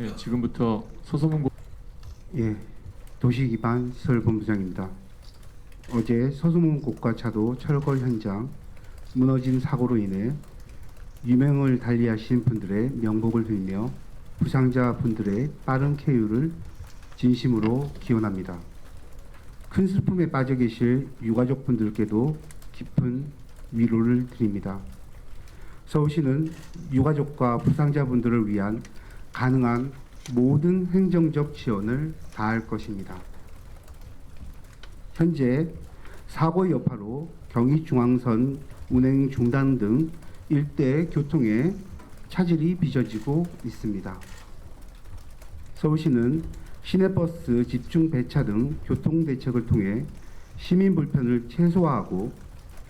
예, 지금부터 서소문 예, 도시기반시설본부장입니다. 어제 서소문 고가차도 철거 현장 무너진 사고로 인해 유명을 달리하신 분들의 명복을 빌며 부상자 분들의 빠른 쾌유를 진심으로 기원합니다. 큰 슬픔에 빠져 계실 유가족 분들께도 깊은 위로를 드립니다. 서울시는 유가족과 부상자분들을 위한 가능한 모든 행정적 지원을 다할 것입니다. 현재 사고 여파로 경의중앙선 운행 중단 등 일대 교통에 차질이 빚어지고 있습니다. 서울시는 시내버스 집중 배차 등 교통 대책을 통해 시민 불편을 최소화하고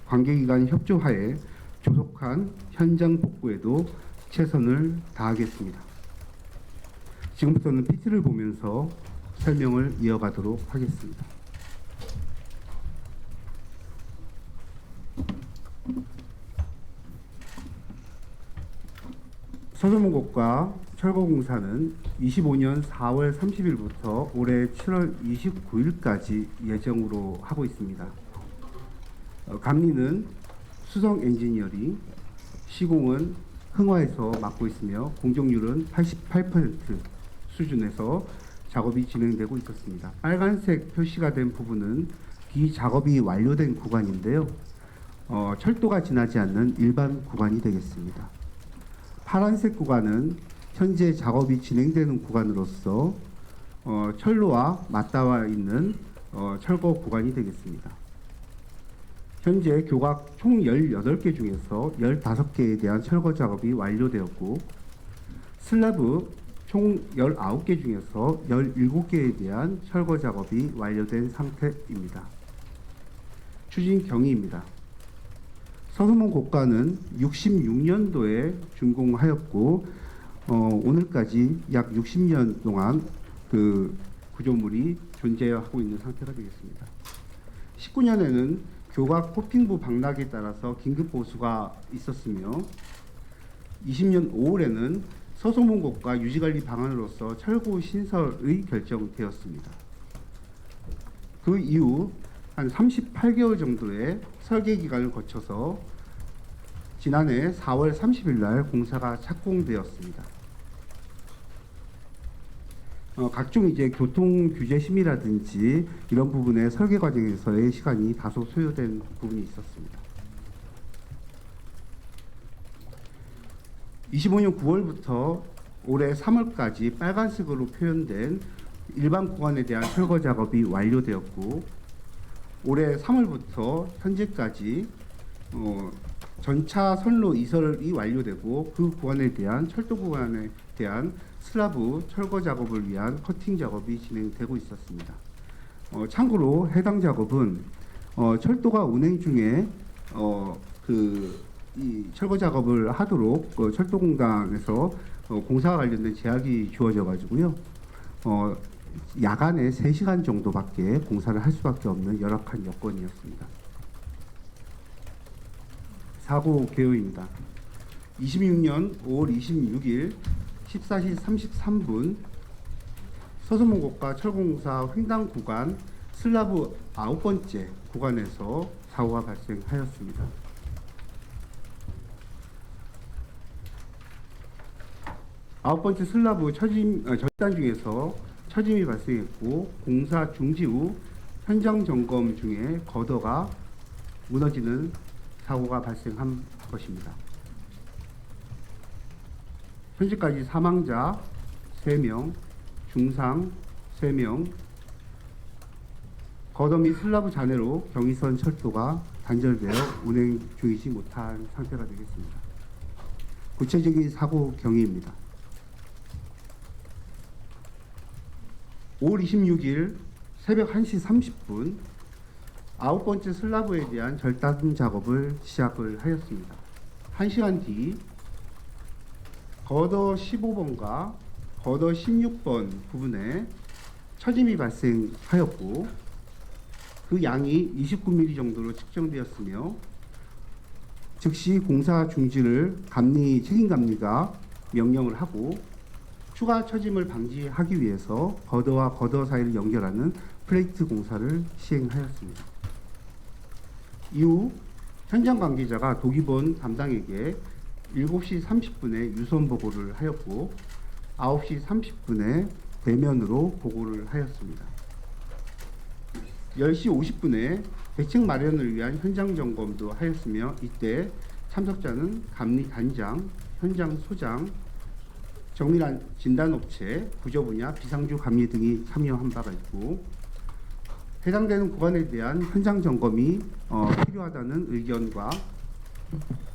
관계기관 협조하에 조속한 현장 복구에도 최선을 다하겠습니다. 지금부터는 PT를 보면서 설명을 이어가도록 하겠습니다. 서소문고가 철거공사는 25년 4월 30일부터 올해 7월 29일까지 예정으로 하고 있습니다. 감리는 수성 엔지니어링, 시공은 흥화에서 맡고 있으며 공정률은 88% 수준에서 작업이 진행되고 있었습니다. 빨간색 표시가 된 부분은 비작업이 완료된 구간인데요. 철도가 지나지 않는 일반 구간이 되겠습니다. 파란색 구간은 현재 작업이 진행되는 구간으로서 철로와 맞닿아 있는 철거 구간이 되겠습니다. 현재 교각 총 18개 중에서 15개에 대한 철거 작업이 완료되었고 슬래브 총 19개 중에서 17개에 대한 철거 작업이 완료된 상태입니다. 추진 경위입니다. 서소문 고가는 66년도에 준공하였고 오늘까지 약 60년 동안 그 구조물이 존재하고 있는 상태가 되겠습니다. 19년에는 교각 코팅부 방락에 따라서 긴급 보수가 있었으며 20년 5월에는 서소문 고가 유지관리 방안으로서 철거 신설의 결정되었습니다. 그 이후 한 38개월 정도의 설계 기간을 거쳐서 지난해 4월 30일 날 공사가 착공되었습니다. 각종 이제 교통 규제 심의라든지 이런 부분의 설계 과정에서의 시간이 다소 소요된 부분이 있었습니다. 25년 9월부터 올해 3월까지 빨간색으로 표현된 일반 구간에 대한 철거 작업이 완료되었고 올해 3월부터 현재까지 전차 선로 이설이 완료되고 그 구간에 대한 철도 구간에 대한 슬라브 철거 작업을 위한 커팅 작업이 진행되고 있었습니다. 참고로 해당 작업은 철도가 운행 중에 이 철거 작업을 하도록 철도공단에서 공사와 관련된 제약이 주어져 가지고요. 야간에 3시간 정도밖에 공사를 할 수밖에 없는 열악한 여건이었습니다. 사고 개요입니다. 26년 5월 26일 14시 33분 서소문고가 철공사 횡단 구간 슬라브 9번째 구간에서 사고가 발생하였습니다. 아홉 번째 슬라브 절단 중에서 처짐이 발생했고 공사 중지 후 현장 점검 중에 거더가 무너지는 사고가 발생한 것입니다. 현재까지 사망자 3명, 중상 3명, 거더 및 슬라브 잔해로 경의선 철도가 단절되어 운행 중이지 못한 상태가 되겠습니다. 구체적인 사고 경위입니다. 5월 26일 새벽 1시 30분 9번째 슬라브에 대한 절단 작업을 시작을 하였습니다. 1시간 뒤 거더 15번과 거더 16번 부분에 처짐이 발생하였고 그 양이 29mm 정도로 측정되었으며 즉시 공사 중지를 감리 책임감리가 명령을 하고 추가 처짐을 방지하기 위해서 거더와 거더 사이를 연결하는 플레이트 공사를 시행하였습니다. 이후 현장 관계자가 도기본 담당에게 7시 30분에 유선 보고를 하였고 9시 30분에 대면으로 보고를 하였습니다. 10시 50분에 대책 마련을 위한 현장 점검도 하였으며 이때 참석자는 감리단장, 현장 소장, 정밀한 진단업체, 구조 분야, 비상주 감리 등이 참여한 바가 있고 해당되는 구간에 대한 현장 점검이 필요하다는 의견과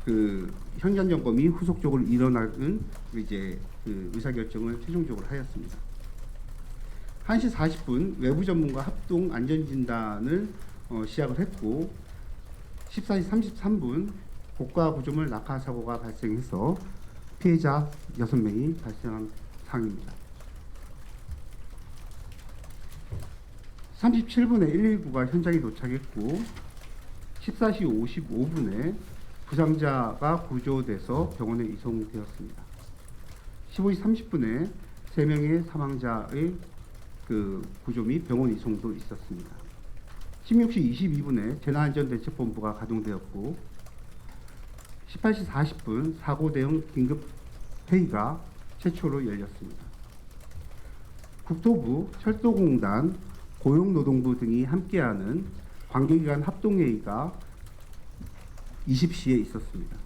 그 현장 점검이 후속적으로 일어나는 이제 그 의사결정을 최종적으로 하였습니다. 1시 40분 외부 전문가 합동 안전진단을 시작을 했고 14시 33분 고가 구조물 낙하 사고가 발생해서 피해자 6명이 발생한 상황입니다. 37분에 119가 현장에 도착했고 14시 55분에 부상자가 구조돼서 병원에 이송되었습니다. 15시 30분에 3명의 사망자의 그 구조 및 병원 이송도 있었습니다. 16시 22분에 재난안전대책본부가 가동되었고 18시 40분 사고 대응 긴급 회의가 최초로 열렸습니다. 국토부, 철도공단, 고용노동부 등이 함께하는 관계기관 합동회의가 20시에 있었습니다.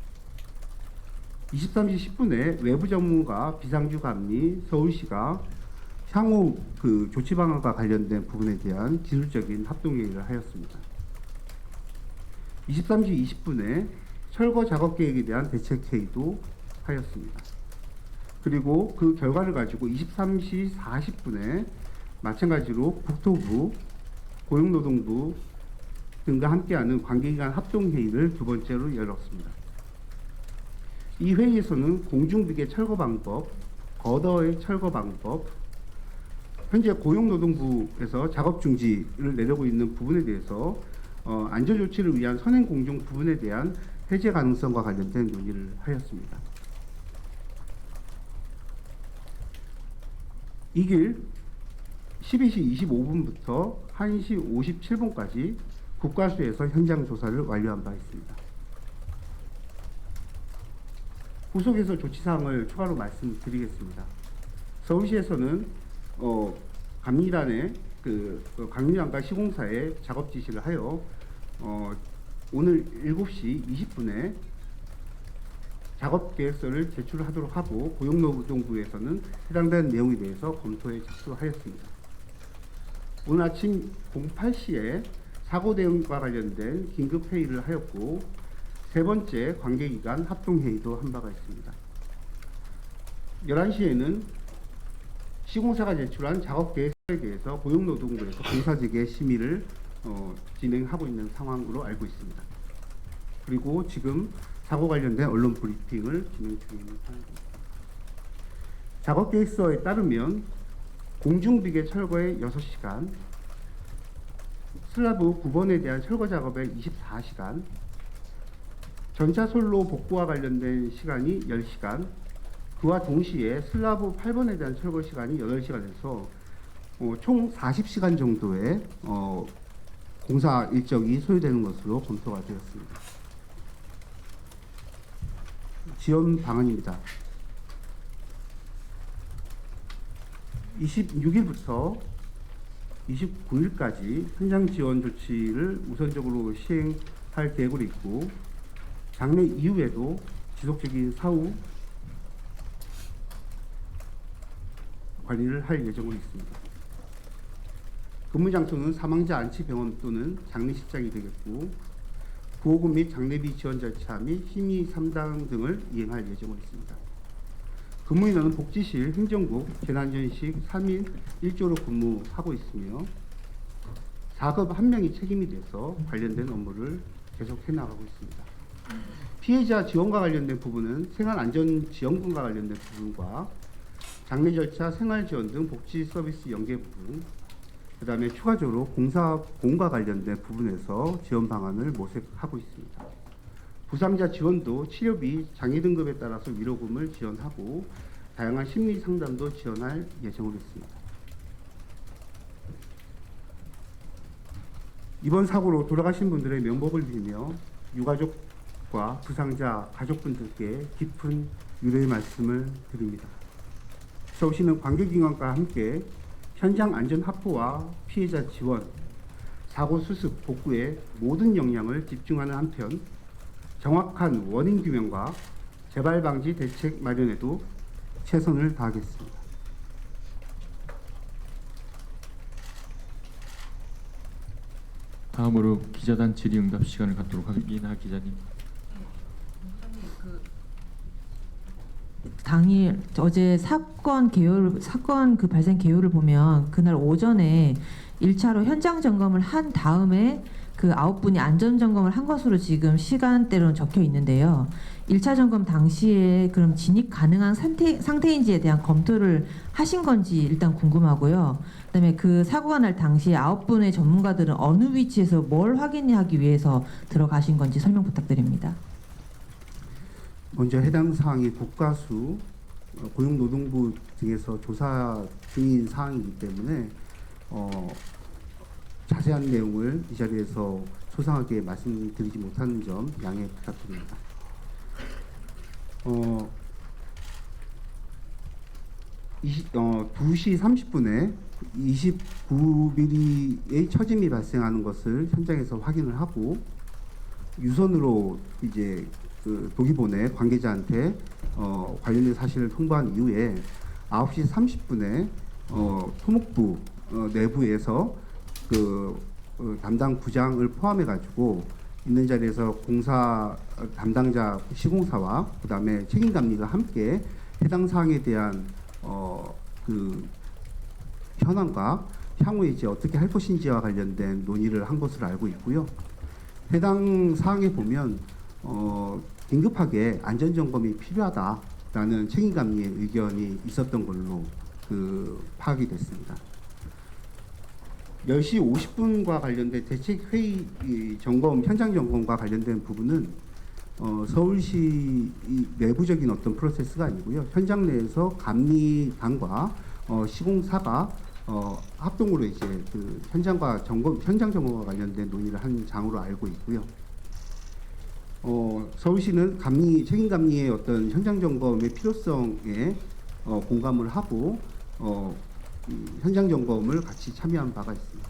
23시 10분에 외부 전문가 비상주 감리 서울시가 향후 그 조치 방안과 관련된 부분에 대한 기술적인 합동회의를 하였습니다. 23시 20분에 철거 작업 계획에 대한 대책 회의도 하였습니다. 그리고 그 결과를 가지고 23시 40분에 마찬가지로 국토부, 고용노동부 등과 함께하는 관계기관 합동회의를 두 번째로 열었습니다. 이 회의에서는 공중비계 철거 방법, 거더의 철거 방법, 현재 고용노동부에서 작업 중지를 내려고 있는 부분에 대해서 안전조치를 위한 선행공정 부분에 대한 해제 가능성과 관련된 논의를 하였습니다. 이 길 12시 25분부터 1시 57분까지 국과수에서 현장 조사를 완료한 바 있습니다. 후속에서 조치사항을 추가로 말씀드리겠습니다. 서울시에서는 감리단의 감리단과 시공사에 작업 지시를 하여 오늘 7시 20분에 작업 계획서를 제출하도록 하고 고용노동부에서는 해당되는 내용에 대해서 검토에 착수하였습니다. 오늘 아침 08시에 사고 대응과 관련된 긴급 회의를 하였고 세 번째 관계기관 합동회의도 한 바가 있습니다. 11시에는 시공사가 제출한 작업 계획서에 대해서 고용노동부에서 공사재개 심의를 진행하고 있는 상황으로 알고 있습니다. 그리고 지금 사고 관련된 언론 브리핑을 진행 중에 있는 상황입니다. 작업 계획서에 따르면 공중비계 철거에 6시간, 슬라브 9번에 대한 철거 작업에 24시간, 전차솔로 복구와 관련된 시간이 10시간, 그와 동시에 슬라브 8번에 대한 철거 시간이 8시간에서 총 40시간 정도의 공사 일정이 소요되는 것으로 검토가 되었습니다. 지원 방안입니다. 26일부터 29일까지 현장 지원 조치를 우선적으로 시행할 계획으로 있고 장례 이후에도 지속적인 사후 관리를 할 예정으로 있습니다. 근무 장소는 사망자 안치병원 또는 장례식장이 되겠고 부호금 및 장례비 지원 절차 및 심의 3당 등을 이행할 예정으로 있습니다. 근무 인원은 복지실, 행정국, 재난전식 3인 1조로 근무하고 있으며 4급 1명이 책임이 돼서 관련된 업무를 계속 해나가고 있습니다. 피해자 지원과 관련된 부분은 생활안전지원금과 관련된 부분과 장례 절차, 생활지원 등 복지 서비스 연계 부분, 그 다음에 추가적으로 공과 관련된 부분에서 지원 방안을 모색하고 있습니다. 부상자 지원도 치료비, 장애 등급에 따라서 위로금을 지원하고 다양한 심리 상담도 지원할 예정으로 있습니다. 이번 사고로 돌아가신 분들의 명복을 빌며 유가족과 부상자 가족분들께 깊은 위로의 말씀을 드립니다. 서울시는 관계기관과 함께 현장 안전 확보와 피해자 지원, 사고 수습, 복구에 모든 역량을 집중하는 한편 정확한 원인 규명과 재발 방지 대책 마련에도 최선을 다하겠습니다. 다음으로 기자단 질의응답 시간을 갖도록 하겠습니다. 이나 기자님. 당일 어제 사건 그 발생 개요를 보면 그날 오전에 1차로 현장 점검을 한 다음에 그 9분이 안전 점검을 한 것으로 지금 시간대로는 적혀 있는데요. 1차 점검 당시에 그럼 진입 가능한 상태인지에 대한 검토를 하신 건지 일단 궁금하고요. 그다음에 그 사고가 날 당시에 9분의 전문가들은 어느 위치에서 뭘 확인하기 위해서 들어가신 건지 설명 부탁드립니다. 먼저 해당 사항이 국가수, 고용노동부 등에서 조사 중인 사항이기 때문에 자세한 내용을 이 자리에서 소상하게 말씀드리지 못하는 점 양해 부탁드립니다. 2시 30분에 29mm의 처짐이 발생하는 것을 현장에서 확인을 하고 유선으로 이제 그 도기본에 관계자한테 관련된 사실을 통보한 이후에 9시 30분에 토목부 내부에서 그 담당 부장을 포함해 가지고 있는 자리에서 공사 담당자 시공사와 그다음에 책임감리가 함께 해당 사항에 대한 그 현황과 향후에 이제 어떻게 할 것인지와 관련된 논의를 한 것으로 알고 있고요. 해당 사항에 보면 긴급하게 안전 점검이 필요하다라는 책임감리의 의견이 있었던 걸로 파악이 됐습니다. 10시 50분과 관련된 대책회의 점검, 현장 점검과 관련된 부분은 서울시 내부적인 어떤 프로세스가 아니고요. 현장 내에서 감리단과 시공사가 합동으로 이제 그 현장 점검과 관련된 논의를 한 장으로 알고 있고요. 서울시는 책임 감리의 어떤 현장 점검의 필요성에 공감을 하고 현장 점검을 같이 참여한 바가 있습니다.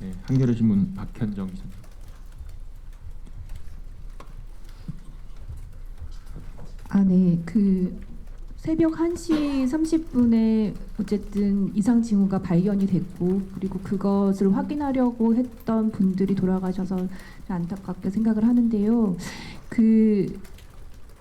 네, 한겨레 신문 박현정 기자님. 네. 그 새벽 1시 30분에 어쨌든 이상 징후가 발견이 됐고 그리고 그것을 확인하려고 했던 분들이 돌아가셔서 안타깝게 생각을 하는데요.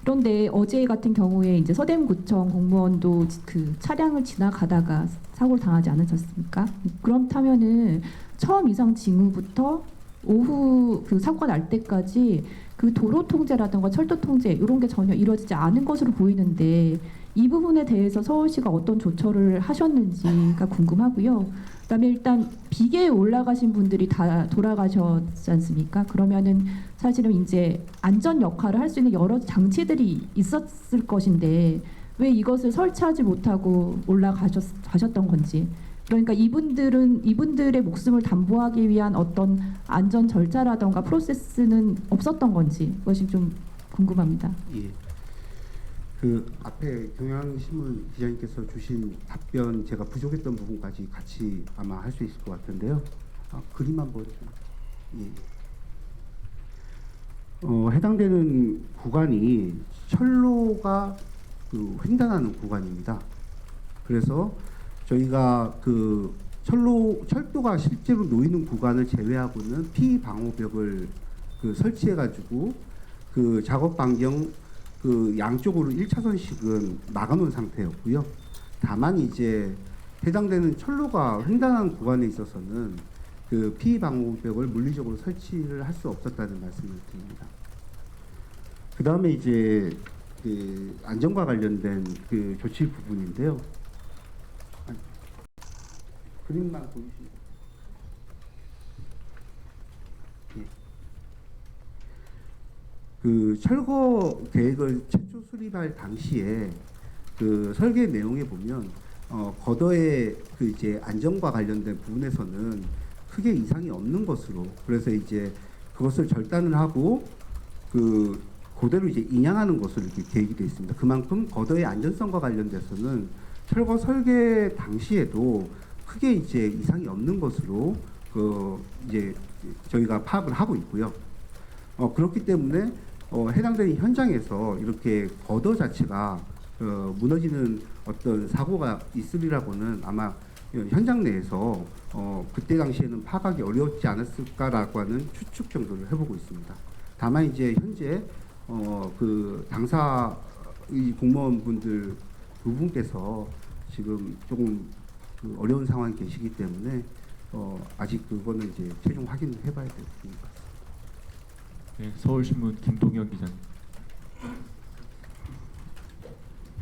그런데 어제 같은 경우에 이제 서대문구청 공무원도 그 차량을 지나가다가 사고를 당하지 않으셨습니까? 그렇다면은 처음 이상 징후부터 오후 그 사고가 날 때까지 그 도로 통제라든가 철도 통제 이런 게 전혀 이루어지지 않은 것으로 보이는데 이 부분에 대해서 서울시가 어떤 조처를 하셨는지가 궁금하고요. 그다음에 일단 비계에 올라가신 분들이 다 돌아가셨지 않습니까? 그러면은 사실은 이제 안전 역할을 할 수 있는 여러 장치들이 있었을 것인데 왜 이것을 설치하지 못하고 올라가셨던 건지. 그러니까 이분들의 목숨을 담보하기 위한 어떤 안전 절차라던가 프로세스는 없었던 건지 그것이 좀 궁금합니다. 예. 그 앞에 경향신문 기자님께서 주신 답변 제가 부족했던 부분까지 같이 아마 할 수 있을 것 같은데요. 그림 한번 좀. 예. 해당되는 구간이 철로가 횡단하는 구간입니다. 그래서 저희가 그 철도가 실제로 놓이는 구간을 제외하고는 피방호벽을 설치해가지고 그 작업 반경 양쪽으로 1차선씩은 막아놓은 상태였고요. 다만 이제 해당되는 철로가 횡단하는 구간에 있어서는 그 피방호벽을 물리적으로 설치를 할 수 없었다는 말씀을 드립니다. 그 다음에 이제 그 안전과 관련된 그 조치 부분인데요. 그림만 보여주시면. 예. 그 철거 계획을 최초 수립할 당시에 그 설계 내용에 보면 거더의 그 이제 안전과 관련된 부분에서는 크게 이상이 없는 것으로, 그래서 이제 그것을 절단을 하고 그 그대로 이제 인양하는 것으로 이렇게 계획이 되어 있습니다. 그만큼 거더의 안전성과 관련돼서는 철거 설계 당시에도 크게 이제 이상이 없는 것으로 그 이제 저희가 파악을 하고 있고요. 그렇기 때문에 해당되는 현장에서 이렇게 거더 자체가 무너지는 어떤 사고가 있으리라고는 아마 현장 내에서 그때 당시에는 파악하기 어려웠지 않았을까라고 하는 추측 정도를 해보고 있습니다. 다만 이제 현재 그 당사 이 공무원분들 두 분께서 지금 조금 그 어려운 상황에 계시기 때문에 아직 그거는 이제 최종 확인을 해봐야 될 부분인 것 같습니다. 네, 서울신문 김동현 기자님.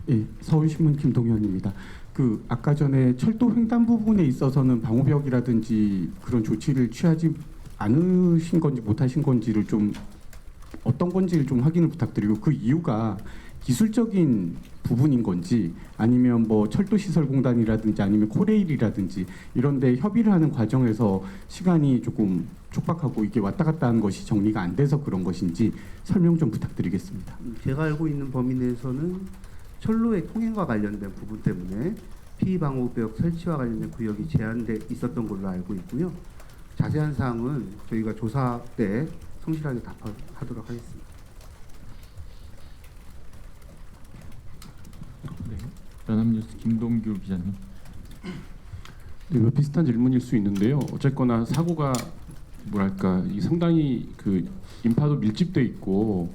예, 서울신문 김동현입니다. 그 아까 전에 철도 횡단 부분에 있어서는 방호벽이라든지 그런 조치를 취하지 않으신 건지 못하신 건지를 좀 어떤 건지를 좀 확인을 부탁드리고, 그 이유가 기술적인 부분인 건지 아니면 뭐 철도시설공단이라든지 아니면 코레일이라든지 이런데 협의를 하는 과정에서 시간이 조금 촉박하고 이게 왔다 갔다 하는 것이 정리가 안 돼서 그런 것인지 설명 좀 부탁드리겠습니다. 제가 알고 있는 범위 내에서는 철로의 통행과 관련된 부분 때문에 피방호벽 설치와 관련된 구역이 제한돼 있었던 걸로 알고 있고요. 자세한 사항은 저희가 조사 때 성실하게 답하도록 하겠습니다. 네, 연합뉴스 김동규 기자님. 네, 비슷한 질문일 수 있는데요. 어쨌거나 사고가 뭐랄까 이 상당히 그 인파도 밀집돼 있고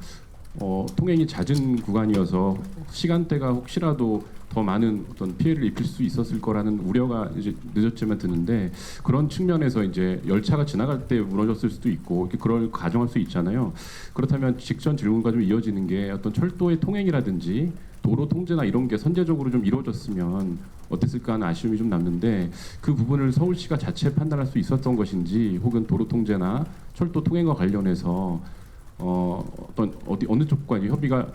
통행이 잦은 구간이어서 시간대가 혹시라도 더 많은 어떤 피해를 입힐 수 있었을 거라는 우려가 이제 늦었지만 드는데, 그런 측면에서 이제 열차가 지나갈 때 무너졌을 수도 있고 그걸 가정할 수 있잖아요. 그렇다면 직전 질문과 좀 이어지는 게 어떤 철도의 통행이라든지 도로 통제나 이런 게 선제적으로 좀 이루어졌으면 어땠을까 하는 아쉬움이 좀 남는데, 그 부분을 서울시가 자체 판단할 수 있었던 것인지, 혹은 도로 통제나 철도 통행과 관련해서 어떤 어느 쪽과 협의가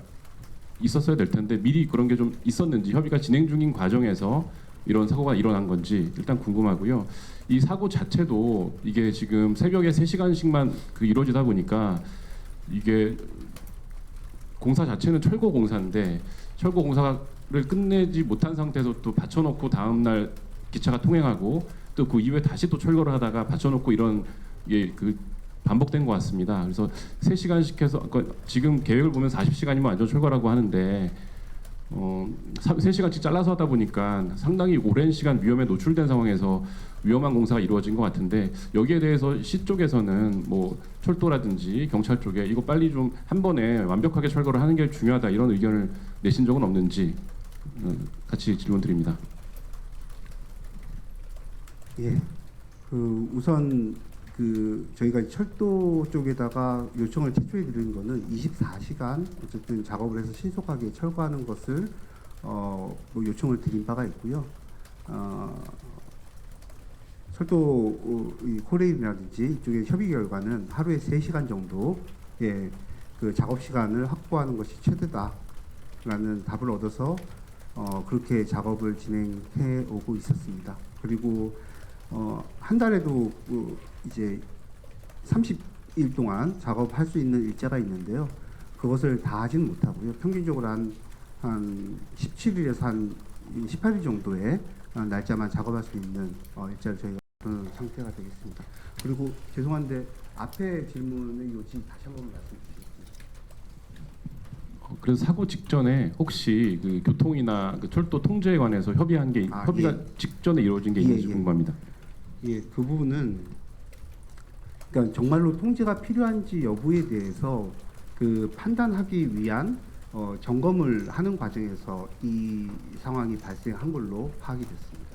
있었어야 될 텐데 미리 그런 게 좀 있었는지, 협의가 진행 중인 과정에서 이런 사고가 일어난 건지 일단 궁금하고요. 이 사고 자체도 이게 지금 새벽에 3시간씩만 이루어지다 보니까 이게 공사 자체는 철거 공사인데 철거 공사를 끝내지 못한 상태에서 또 받쳐놓고 다음 날 기차가 통행하고 또 그 이후에 다시 또 철거를 하다가 받쳐놓고 이런 게 반복된 것 같습니다. 그래서 3시간씩 해서 지금 계획을 보면 40시간이면 완전 철거라고 하는데 3시간씩 잘라서 하다 보니까 상당히 오랜 시간 위험에 노출된 상황에서 위험한 공사가 이루어진 것 같은데, 여기에 대해서 시 쪽에서는 뭐 철도라든지 경찰 쪽에 이거 빨리 좀 한 번에 완벽하게 철거를 하는 게 중요하다 이런 의견을 내신 적은 없는지 같이 질문 드립니다. 예, 우선 저희가 철도 쪽에다가 요청을 제출해 드리는 거는 24시간 어쨌든 작업을 해서 신속하게 철거하는 것을 뭐 요청을 드린 바가 있고요. 철도 코레일이라든지 이쪽의 협의 결과는 하루에 3시간 정도의 그 작업 시간을 확보하는 것이 최대다라는 답을 얻어서 그렇게 작업을 진행해 오고 있었습니다. 그리고 한 달에도 이제 30일 동안 작업할 수 있는 일자가 있는데요. 그것을 다 하지는 못하고요. 평균적으로 한 17일에서 한 18일 정도의 날짜만 작업할 수 있는 일자를 저희가 그런 상태가 되겠습니다. 그리고 죄송한데 앞에 질문의 요지 다시 한번 말씀 주시겠습니다. 그래서 사고 직전에 혹시 그 교통이나 그 철도 통제에 관해서 협의한 게 협의가 직전에 이루어진 게 있는지 궁금합니다. 예, 그 부분은 그러니까 정말로 통제가 필요한지 여부에 대해서 그 판단하기 위한 점검을 하는 과정에서 이 상황이 발생한 걸로 파악이 됐습니다.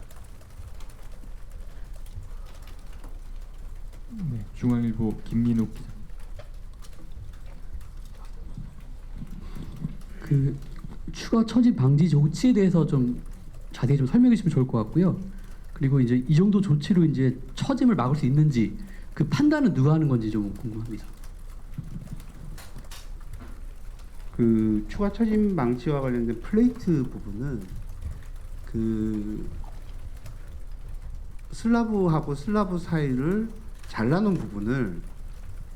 네, 중앙일보 김민욱 기자. 그 추가 처지 방지 조치에 대해서 좀 자세히 좀 설명해 주시면 좋을 것 같고요. 그리고 이제 이 정도 조치로 이제 처짐을 막을 수 있는지 그 판단은 누가 하는 건지 좀 궁금합니다. 그 추가 처진 방치와 관련된 플레이트 부분은 그 슬라브하고 슬라브 사이를 잘라놓은 부분을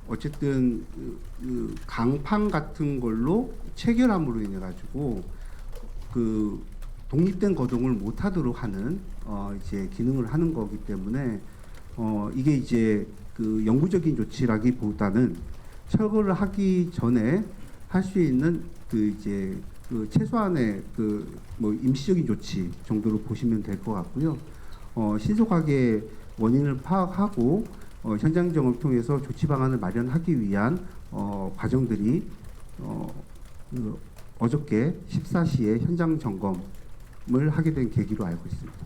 어쨌든 그 강판 같은 걸로 체결함으로 인해 가지고 그 독립된 거동을 못하도록 하는 이제 기능을 하는 거기 때문에 이게 이제 그 영구적인 조치라기보다는 철거를 하기 전에 할 수 있는 그 이제 그 최소한의 그 뭐 임시적인 조치 정도로 보시면 될 것 같고요. 신속하게 원인을 파악하고 현장 점검을 통해서 조치 방안을 마련하기 위한 과정들이 그 어저께 14시에 현장 점검을 하게 된 계기로 알고 있습니다.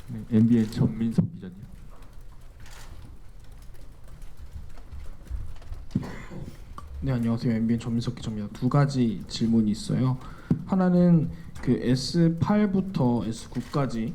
네, MBN 전민석 기자님. 네, 안녕하세요. MBN 전민석 기자입니다. 두 가지 질문이 있어요. 하나는 그 S8부터 S9까지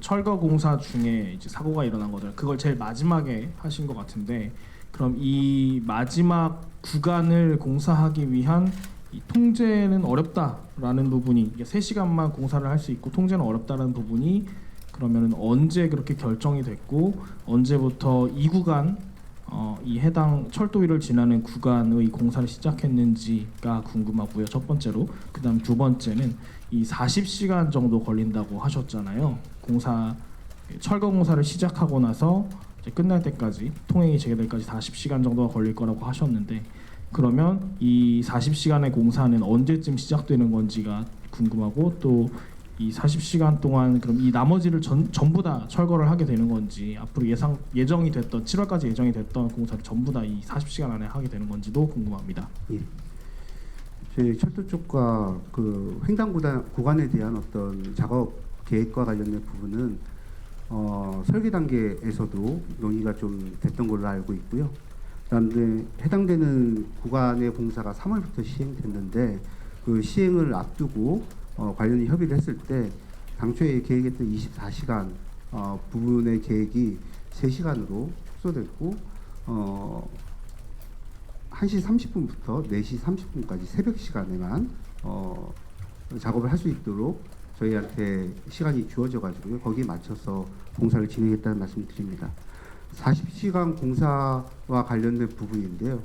철거 공사 중에 이제 사고가 일어난 거잖아요. 그걸 제일 마지막에 하신 것 같은데, 그럼 이 마지막 구간을 공사하기 위한 이 통제는 어렵다라는 부분이, 이게 3시간만 공사를 할 수 있고 통제는 어렵다라는 부분이 그러면은 언제 그렇게 결정이 됐고 언제부터 이 구간 이 해당 철도 위를 지나는 구간의 공사를 시작했는지가 궁금하고요. 첫 번째로. 그다음 두 번째는 이 40시간 정도 걸린다고 하셨잖아요. 철거 공사를 시작하고 나서 이제 끝날 때까지, 통행이 재개될까지 40시간 정도가 걸릴 거라고 하셨는데, 그러면 이 40시간의 공사는 언제쯤 시작되는 건지가 궁금하고, 또 이 40시간 동안 그럼 이 나머지를 전부 다 철거를 하게 되는 건지, 앞으로 예정이 됐던 7월까지 예정이 됐던 공사를 전부 다 이 40시간 안에 하게 되는 건지도 궁금합니다. 예. 저희 철도 쪽과 그 횡단 구간에 대한 어떤 작업 계획과 관련된 부분은 설계 단계에서도 논의가 좀 됐던 걸로 알고 있고요. 그다음에 해당되는 구간의 공사가 3월부터 시행됐는데, 그 시행을 앞두고 관련이 협의를 했을 때 당초에 계획했던 24시간 부분의 계획이 3시간으로 축소됐고 1시 30분부터 4시 30분까지 새벽 시간에만 작업을 할 수 있도록 저희한테 시간이 주어져 가지고요. 거기에 맞춰서 공사를 진행했다는 말씀을 드립니다. 40시간 공사와 관련된 부분인데요.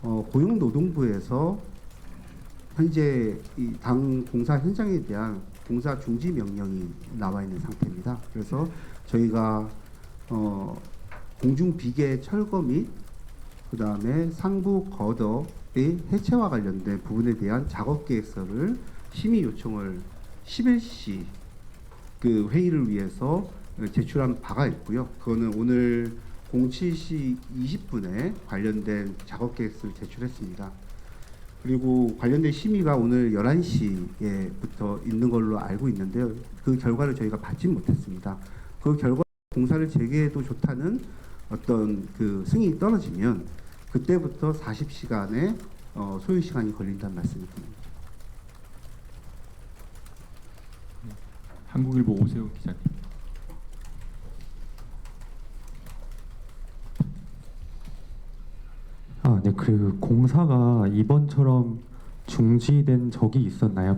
고용노동부에서 현재 이 당 공사 현장에 대한 공사 중지 명령이 나와 있는 상태입니다. 그래서 저희가 공중 비계 철거 및 그다음에 상부 거덕의 해체와 관련된 부분에 대한 작업 계획서를 심의 요청을 11시 그 회의를 위해서 제출한 바가 있고요. 그거는 오늘 07시 20분에 관련된 작업 계획서를 제출했습니다. 그리고 관련된 심의가 오늘 11시에부터 있는 걸로 알고 있는데요. 그 결과를 저희가 받지 못했습니다. 그 결과 공사를 재개해도 좋다는 어떤 그 승인이 떨어지면 그때부터 40시간의 소요 시간이 걸린다는 말씀을 드립니다. 한국일보 오세훈 기자님. 네, 그 공사가 이번처럼 중지된 적이 있었나요?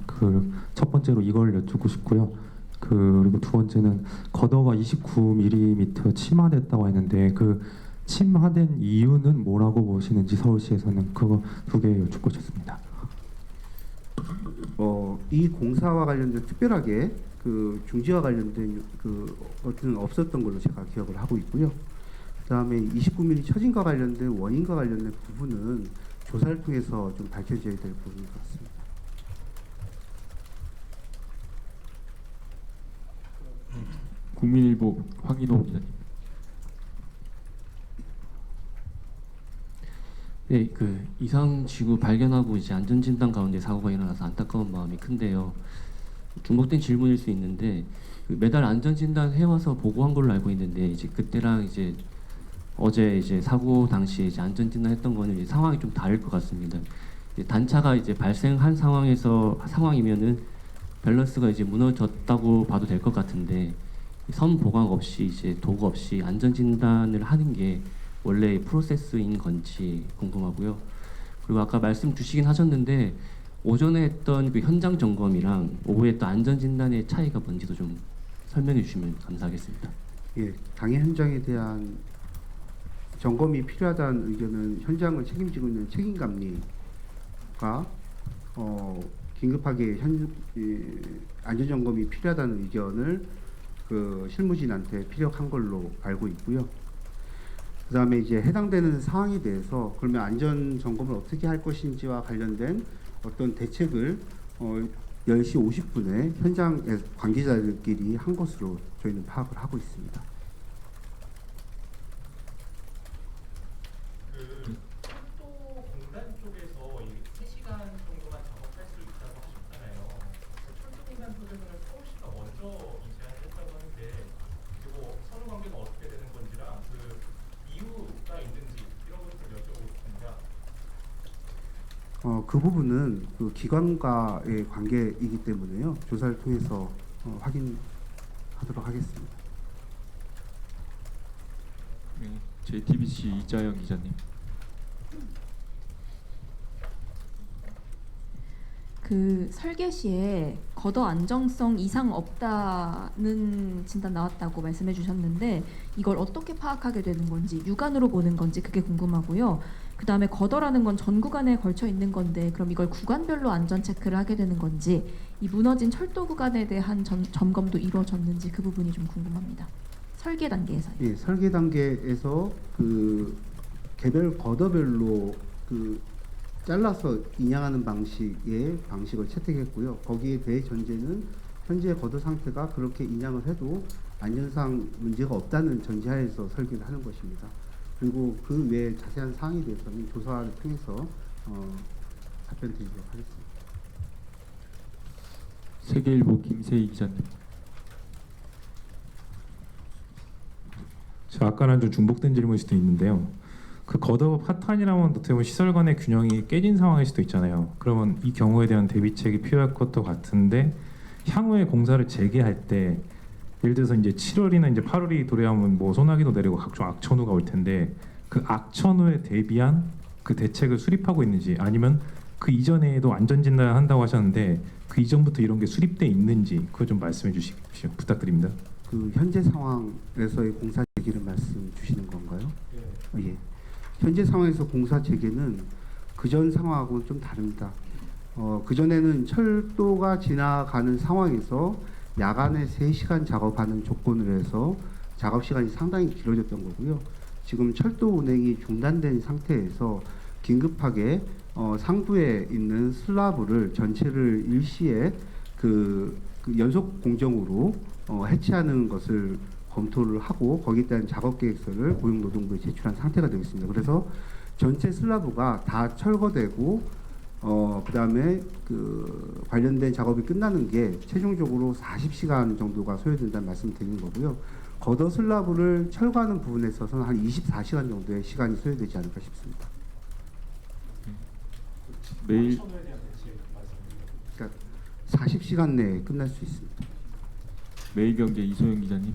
그 첫 번째로 이걸 여쭙고 싶고요. 그리고 두 번째는 거더가 29mm 침하됐다고 했는데 그 침하된 이유는 뭐라고 보시는지 서울시에서는 그거 두 개 여쭙고 싶습니다. 이 공사와 관련된 특별하게 그 중지와 관련된 그 어떤 없었던 걸로 제가 기억을 하고 있고요. 그다음에 29mm 처진과 관련된 원인과 관련된 부분은 조사를 통해서 좀 밝혀져야 될 부분인 것 같습니다. 국민일보 황인호 기자님. 네, 그 이상 지구 발견하고 이제 안전 진단 가운데 사고가 일어나서 안타까운 마음이 큰데요. 중복된 질문일 수 있는데 그 매달 안전 진단 해와서 보고한 걸로 알고 있는데 이제 그때랑 이제 어제 이제 사고 당시에 이제 안전 진단했던 거는 이제 상황이 좀 다를 것 같습니다. 이제 단차가 이제 발생한 상황이면은 밸런스가 이제 무너졌다고 봐도 될 것 같은데 선 보강 없이 이제 도구 없이 안전 진단을 하는 게 원래 프로세스인 건지 궁금하고요. 그리고 아까 말씀 주시긴 하셨는데 오전에 했던 그 현장 점검이랑 오후에 했던 안전 진단의 차이가 뭔지도 좀 설명해 주시면 감사하겠습니다. 예, 당해 현장에 대한 점검이 필요하다는 의견은 현장을 책임지고 있는 책임감리가 긴급하게 안전 점검이 필요하다는 의견을 그 실무진한테 피력한 걸로 알고 있고요. 그다음에 이제 해당되는 사항에 대해서 그러면 안전 점검을 어떻게 할 것인지와 관련된 어떤 대책을 10시 50분에 현장 관계자들끼리 한 것으로 저희는 파악을 하고 있습니다. 철도공단 쪽에서 3시간 정도만 작업할 수 있다고 하셨잖아요. 철도공단 쪽에서는 서울시가 먼저 제안을 했다고 하는데 그리고 선후 관계가 어떻게 되는 건지랑 그 이유가 있는지 이런 것을 좀 여쭤보고 싶습니다. 그 부분은 그 기관과의 관계이기 때문에요. 조사를 통해서 확인하도록 하겠습니다. 네, JTBC 이자영 기자님. 그 설계 시에 걷어 안정성 이상 없다는 진단 나왔다고 말씀해 주셨는데 이걸 어떻게 파악하게 되는 건지 육안으로 보는 건지 그게 궁금하고요. 그 다음에 걷어라는 건 전 구간에 걸쳐 있는 건데 그럼 이걸 구간별로 안전 체크를 하게 되는 건지 이 무너진 철도 구간에 대한 점검도 이루어졌는지 그 부분이 좀 궁금합니다. 설계 단계에서요. 예, 설계 단계에서 그 개별 걷어별로 그 잘라서 인양하는 방식을 채택했고요. 거기에 대해 전제는 현재 걷어 상태가 그렇게 인양을 해도 안전상 문제가 없다는 전제하에서 설계를 하는 것입니다. 그리고 그 외에 자세한 사항에 대해서는 조사를 통해서 답변 드리도록 하겠습니다. 세계일보 김세희 기자님. 저 아까는 좀 중복된 질문일 수도 있는데요. 그 걷어 파탄이라면 어떻게 보면 시설 간의 균형이 깨진 상황일 수도 있잖아요. 그러면 이 경우에 대한 대비책이 필요할 것도 같은데 향후에 공사를 재개할 때 예를 들어서 이제 7월이나 이제 8월이 도래하면 뭐 소나기도 내리고 각종 악천후가 올 텐데 그 악천후에 대비한 그 대책을 수립하고 있는지 아니면 그 이전에도 안전진단을 한다고 하셨는데 그 이전부터 이런 게 수립돼 있는지 그거 좀 말씀해 주십시오. 부탁드립니다. 그 현재 상황에서의 공사 재개를 말씀 주시는 건가요? 네. 예. 현재 상황에서 공사 재개는 그전 상황하고는 좀 다릅니다. 그전에는 철도가 지나가는 상황에서 야간에 3시간 작업하는 조건을 해서 작업 시간이 상당히 길어졌던 거고요. 지금 철도 운행이 중단된 상태에서 긴급하게 상부에 있는 슬라브를 전체를 일시에 그 연속 공정으로 해체하는 것을 검토를 하고 거기에 대한 작업 계획서를 고용노동부에 제출한 상태가 되어 있습니다. 그래서 전체 슬라브가 다 철거되고 그다음에 그 관련된 작업이 끝나는 게 최종적으로 40시간 정도가 소요된다는 말씀을 드리는 거고요. 걷어 슬라브를 철거하는 부분에 있어서는 한 24시간 정도의 시간이 소요되지 않을까 싶습니다. 매일 그러니까 40시간 내에 끝날 수 있습니다. 매일경제 이소영 기자님.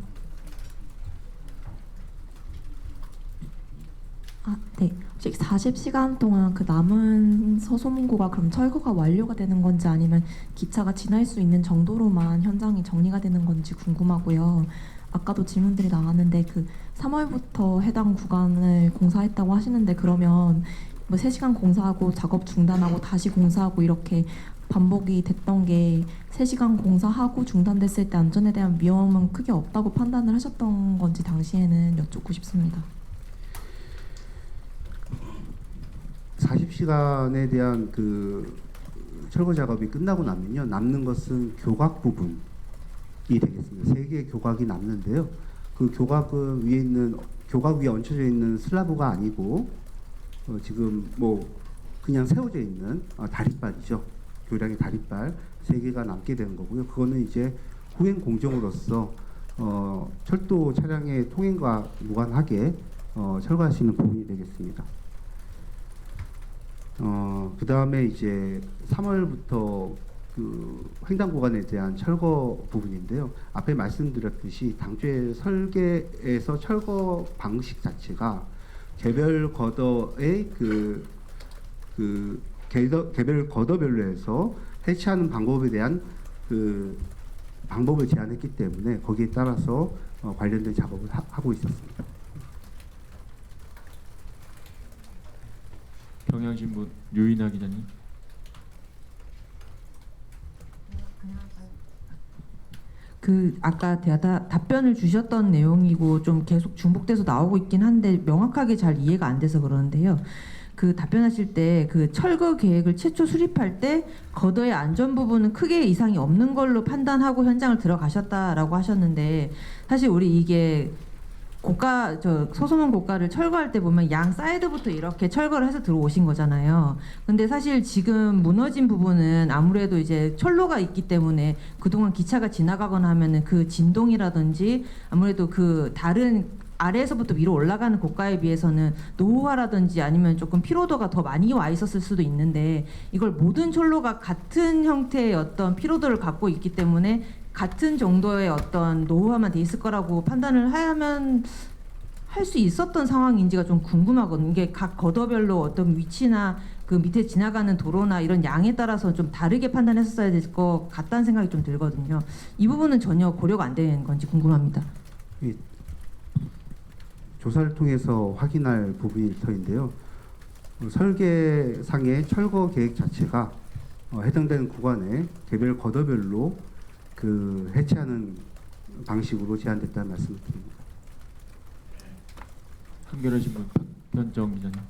네. 혹시 40시간 동안 그 남은 서소문고가 그럼 철거가 완료가 되는 건지 아니면 기차가 지날 수 있는 정도로만 현장이 정리가 되는 건지 궁금하고요. 아까도 질문들이 나왔는데 그 3월부터 해당 구간을 공사했다고 하시는데 그러면 뭐 3시간 공사하고 작업 중단하고 다시 공사하고 이렇게 반복이 됐던 게 3시간 공사하고 중단됐을 때 안전에 대한 위험은 크게 없다고 판단을 하셨던 건지 당시에는 여쭙고 싶습니다. 40시간에 대한 그 철거 작업이 끝나고 나면요. 남는 것은 교각 부분이 되겠습니다. 3개의 교각이 남는데요. 그 교각은 위에 있는 교각 위에 얹혀져 있는 슬라브가 아니고 지금 뭐 그냥 세워져 있는 다리발이죠. 교량의 다리발 3개가 남게 되는 거고요. 그거는 이제 후행 공정으로서 철도 차량의 통행과 무관하게 철거할 수 있는 부분이 되겠습니다. 그 다음에 이제 3월부터 그 횡단 구간에 대한 철거 부분인데요. 앞에 말씀드렸듯이 당초에 설계에서 철거 방식 자체가 개별 걷어의 개별 걷어별로 해서 해체하는 방법에 대한 그 방법을 제안했기 때문에 거기에 따라서 관련된 작업을 하고 있었습니다. 경향신문 유인하 기자님. 그 아까 답변을 주셨던 내용이고 좀 계속 중복돼서 나오고 있긴 한데 명확하게 잘 이해가 안 돼서 그러는데요. 그 답변하실 때 그 철거 계획을 최초 수립할 때 걷어의 안전 부분은 크게 이상이 없는 걸로 판단하고 현장을 들어가셨다라고 하셨는데 사실 우리 이게 소소문 고가를 철거할 때 보면 양 사이드부터 이렇게 철거를 해서 들어오신 거잖아요. 근데 사실 지금 무너진 부분은 아무래도 이제 철로가 있기 때문에 그동안 기차가 지나가거나 하면은 그 진동이라든지 아무래도 그 다른 아래에서부터 위로 올라가는 고가에 비해서는 노후화라든지 아니면 조금 피로도가 더 많이 와 있었을 수도 있는데 이걸 모든 철로가 같은 형태의 어떤 피로도를 갖고 있기 때문에 같은 정도의 어떤 노후화만 돼 있을 거라고 판단을 하면 할 수 있었던 상황인지가 좀 궁금하거든요. 이게 각 걷어별로 어떤 위치나 그 밑에 지나가는 도로나 이런 양에 따라서 좀 다르게 판단했었어야 될 것 같다는 생각이 좀 들거든요. 이 부분은 전혀 고려가 안 되는 건지 궁금합니다. 예, 조사를 통해서 확인할 부분일 터인데요. 설계상의 철거 계획 자체가 해당되는 구간에 개별 걷어별로 그 해체하는 방식으로 제안됐다는 말씀을 드립니다. 한겨레신문 박현정 기자님.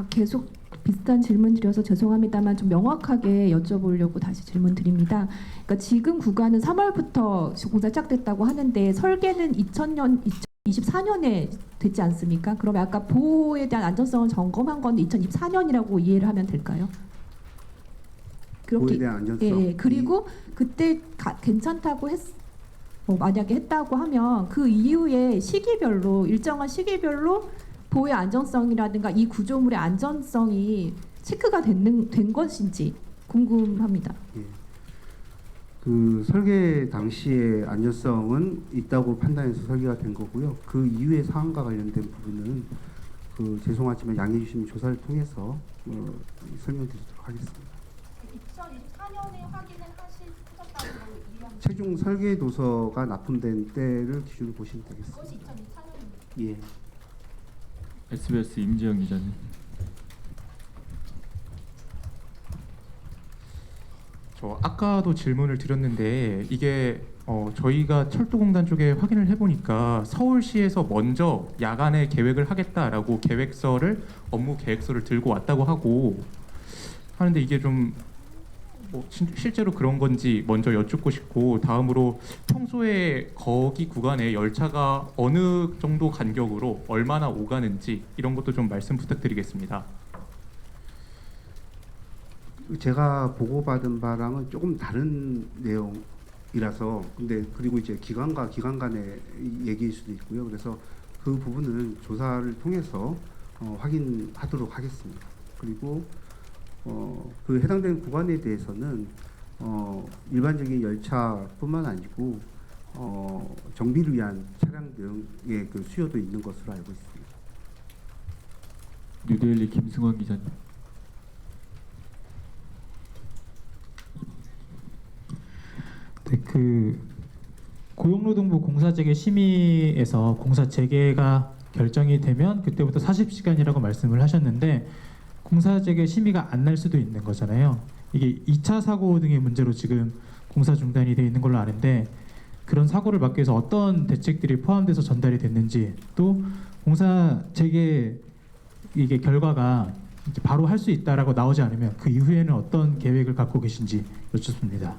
계속 비슷한 질문 드려서 죄송합니다만 좀 명확하게 여쭤보려고 다시 질문 드립니다. 그러니까 지금 구간은 3월부터 공사 시작됐다고 하는데 설계는 2024년에 됐지 않습니까? 그러면 아까 보호에 대한 안전성을 점검한 건 2024년이라고 이해를 하면 될까요? 보호에 대한 안전성. 예, 그리고 그때 괜찮다고 만약에 했다고 하면 그 이후에 시기별로 일정한 시기별로 보호의 안전성이라든가 이 구조물의 안전성이 체크가 된 것인지 궁금합니다. 예. 그 설계 당시의 안전성은 있다고 판단해서 설계가 된 거고요. 그 이후의 사항과 관련된 부분은 그 죄송하지만 양해해 주시면 조사를 통해서 설명드리도록 하겠습니다. 2024년에 확인을 하셨다는 걸로 이해합니다. 최종 설계 도서가 납품된 때를 기준으로 보시면 되겠습니다. 그것이 2024년입니다. 예. SBS 임지영 기자님. 저 아까도 질문을 드렸는데 이게 저희가 철도공단 쪽에 확인을 해보니까 서울시에서 먼저 야간에 계획을 하겠다라고 업무 계획서를 들고 왔다고 하고 하는데 이게 좀 실제로 그런 건지 먼저 여쭙고 싶고 다음으로 평소에 거기 구간에 열차가 어느 정도 간격으로 얼마나 오가는지 이런 것도 좀 말씀 부탁드리겠습니다. 제가 보고받은 바랑은 조금 다른 내용이라서 근데 그리고 이제 기관과 기관 간의 얘기일 수도 있고요. 그래서 그 부분은 조사를 통해서 확인하도록 하겠습니다. 그리고 그 해당되는 구간에 대해서는 일반적인 열차뿐만 아니고 정비를 위한 차량 등의 그 수요도 있는 것으로 알고 있습니다. 뉴데일리 김승환 기자님. 네, 그 고용노동부 공사재개 심의에서 공사 재개가 결정이 되면 그때부터 40시간이라고 말씀을 하셨는데 공사재개 심의가 안 날 수도 있는 거잖아요. 이게 2차 사고 등의 문제로 지금 공사 중단이 되어 있는 걸로 아는데 그런 사고를 막기 위해서 어떤 대책들이 포함돼서 전달이 됐는지 또 공사 재개 이게 결과가 이제 바로 할 수 있다라고 나오지 않으면 그 이후에는 어떤 계획을 갖고 계신지 여쭙습니다.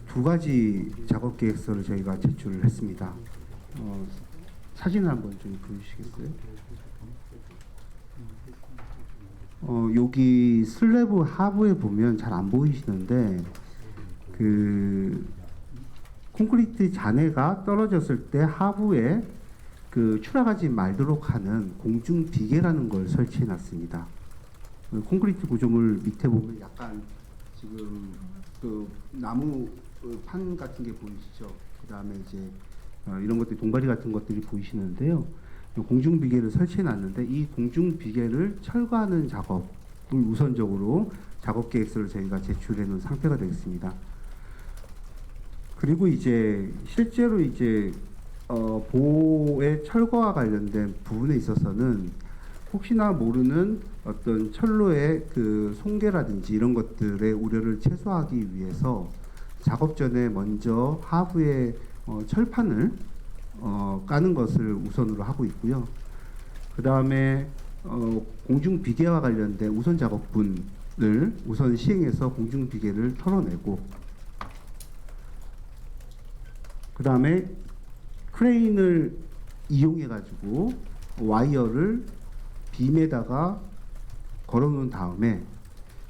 두 가지 작업 계획서를 저희가 제출을 했습니다. 사진을 한번 좀 보여주시겠어요? 여기 슬래브 하부에 보면 잘 안 보이시는데 그 콘크리트 잔해가 떨어졌을 때 하부에 그 추락하지 말도록 하는 공중 비계라는 걸 설치해 놨습니다. 콘크리트 구조물 밑에 보면 약간 지금 그 나무 판 같은 게 보이시죠? 그 다음에 이제 이런 것들이 동바리 같은 것들이 보이시는데요. 공중 비계를 설치해 놨는데 이 공중 비계를 철거하는 작업을 우선적으로 작업 계획서를 저희가 제출해 놓은 상태가 되겠습니다. 그리고 이제 실제로 이제 보호의 철거와 관련된 부분에 있어서는 혹시나 모르는 어떤 철로의 그 손괴라든지 이런 것들의 우려를 최소화하기 위해서 작업 전에 먼저 하부에 철판을 까는 것을 우선으로 하고 있고요. 그 다음에 공중 비계와 관련된 우선 작업분을 우선 시행해서 공중 비계를 털어내고, 그 다음에 크레인을 이용해 가지고 와이어를 빔에다가 걸어놓은 다음에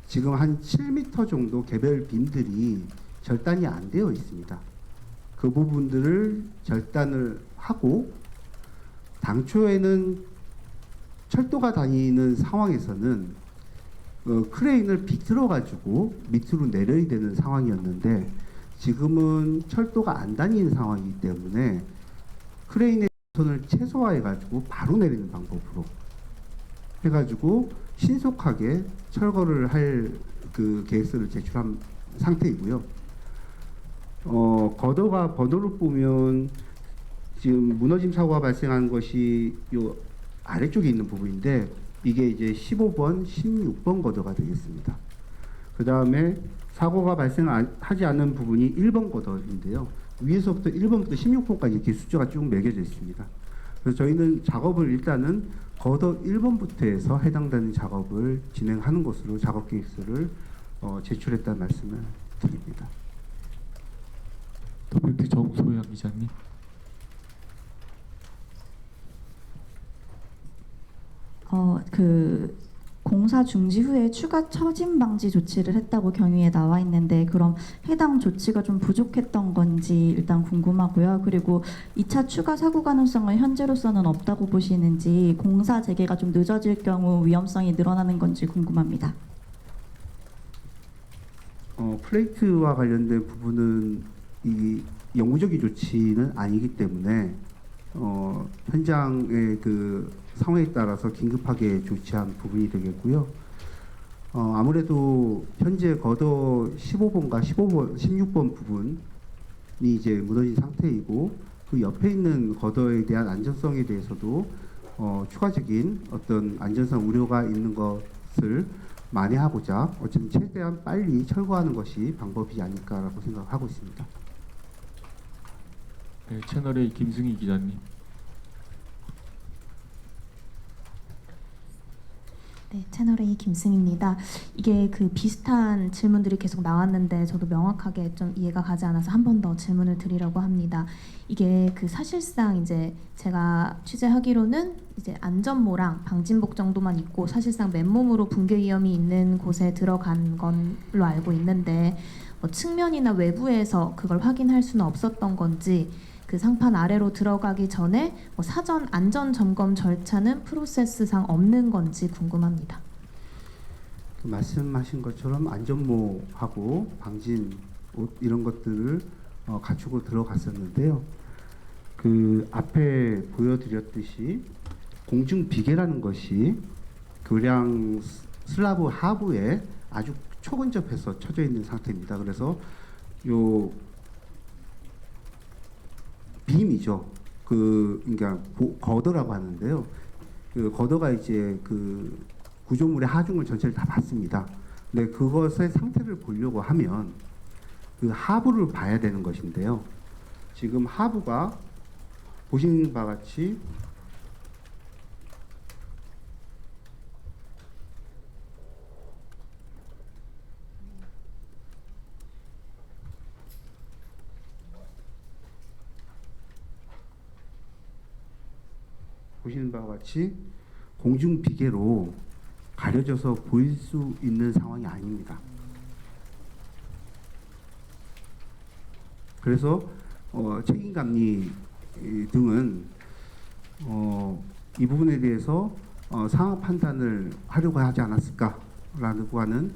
지금 한 7m 정도 개별 빔들이 절단이 안 되어 있습니다. 그 부분들을 절단을 하고, 당초에는 철도가 다니는 상황에서는 크레인을 비틀어 가지고 밑으로 내려야 되는 상황이었는데 지금은 철도가 안 다니는 상황이기 때문에 크레인의 손을 최소화해 가지고 바로 내리는 방법으로 해가지고 신속하게 철거를 할 그 계획서를 제출한 상태이고요. 거더가 번호를 보면 지금 무너짐 사고가 발생한 것이 요 아래쪽에 있는 부분인데 이게 이제 15번, 16번 거더가 되겠습니다. 그 다음에 사고가 발생하지 않은 부분이 1번 거더인데요. 위에서부터 1번부터 16번까지 이렇게 숫자가 쭉 매겨져 있습니다. 그래서 저희는 작업을 일단은 거더 1번부터 해서 해당되는 작업을 진행하는 것으로 작업 계획서를 제출했다는 말씀을 드립니다. 더블T 정소영 기자님. 그 공사 중지 후에 추가 처진 방지 조치를 했다고 경위에 나와 있는데 그럼 해당 조치가 좀 부족했던 건지 일단 궁금하고요. 그리고 2차 추가 사고 가능성은 현재로서는 없다고 보시는지, 공사 재개가 좀 늦어질 경우 위험성이 늘어나는 건지 궁금합니다. 플레이트와 관련된 부분은 이 영구적인 조치는 아니기 때문에 현장의 그 상황에 따라서 긴급하게 조치한 부분이 되겠고요. 아무래도 현재 거더 15번과 16번 부분이 이제 무너진 상태이고 그 옆에 있는 거더에 대한 안전성에 대해서도 추가적인 어떤 안전성 우려가 있는 것을 만회하고자 어쨌든 최대한 빨리 철거하는 것이 방법이지 않을까라고 생각하고 있습니다. 네, 채널A 김승희 기자님. 네, 채널A 김승입니다. 이게 그 비슷한 질문들이 계속 나왔는데 저도 명확하게 좀 이해가 가지 않아서 한 번 더 질문을 드리려고 합니다. 이게 그 사실상 이제 제가 취재하기로는 이제 안전모랑 방진복 정도만 입고 사실상 맨몸으로 붕괴 위험이 있는 곳에 들어간 걸로 알고 있는데 뭐 측면이나 외부에서 그걸 확인할 수는 없었던 건지, 그 상판 아래로 들어가기 전에 뭐 사전 안전 점검 절차는 프로세스상 없는 건지 궁금합니다. 말씀하신 것처럼 안전모하고 방진 옷 이런 것들을 갖추고 들어갔었는데요. 그 앞에 보여드렸듯이 공중 비계라는 것이 교량 슬라브 하부에 아주 초근접해서 쳐져 있는 상태입니다. 그래서 요 빔이죠. 그러니까 거더라고 하는데요. 그 거더가 이제 그 구조물의 하중을 전체를 다 받습니다. 근데 그것의 상태를 보려고 하면 그 하부를 봐야 되는 것인데요. 지금 하부가 보시는 바와 같이 보시는 바와 같이 공중 비계로 가려져서 보일 수 있는 상황이 아닙니다. 그래서 책임감리 등은 이 부분에 대해서 상황 판단을 하려고 하지 않았을까라고 하는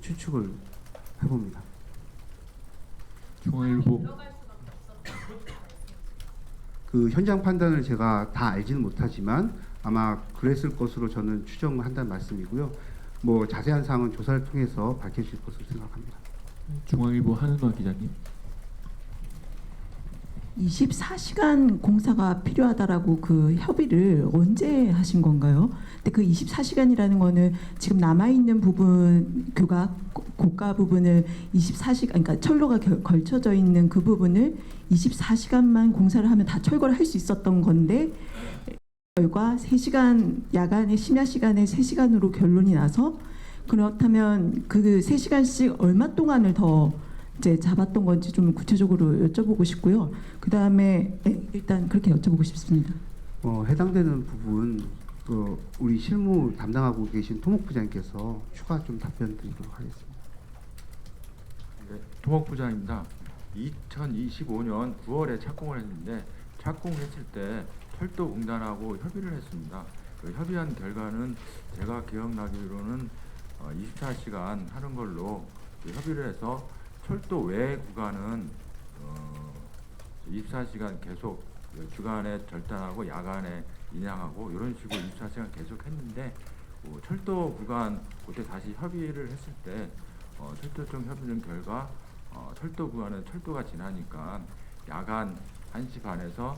추측을 해봅니다. 중앙일보 그 현장 판단을 제가 다 알지는 못하지만 아마 그랬을 것으로 저는 추정한다는 말씀이고요. 뭐 자세한 사항은 조사를 통해서 밝혀질 것으로 생각합니다. 중앙일보 한은화 기자님. 24시간 공사가 필요하다라고 그 협의를 언제 하신 건가요? 근데 그 24시간이라는 거는 지금 남아 있는 부분 교각 고가 부분을 24시간 그러니까 철로가 걸쳐져 있는 그 부분을 24시간만 공사를 하면 다 철거를 할 수 있었던 건데 결과 3시간 야간에 심야 시간에 3시간으로 결론이 나서 그렇다면 그 3시간씩 얼마 동안을 더 이제 잡았던 건지 좀 구체적으로 여쭤보고 싶고요. 그 다음에 일단 그렇게 여쭤보고 싶습니다. 해당되는 부분 우리 실무 담당하고 계신 토목부장님께서 추가 좀 답변 드리도록 하겠습니다. 네, 토목부장입니다. 2025년 9월에 착공을 했는데 착공했을 때 철도공단하고 협의를 했습니다. 그 협의한 결과는 제가 기억나기로는 24시간 하는 걸로 협의를 해서 철도 외 구간은 24시간 계속 주간에 절단하고 야간에 인양하고 이런 식으로 24시간 계속 했는데 철도 구간 그때 다시 협의를 했을 때 철도청 협의는 결과 철도 구간은 철도가 지나니까 야간 1시 반에서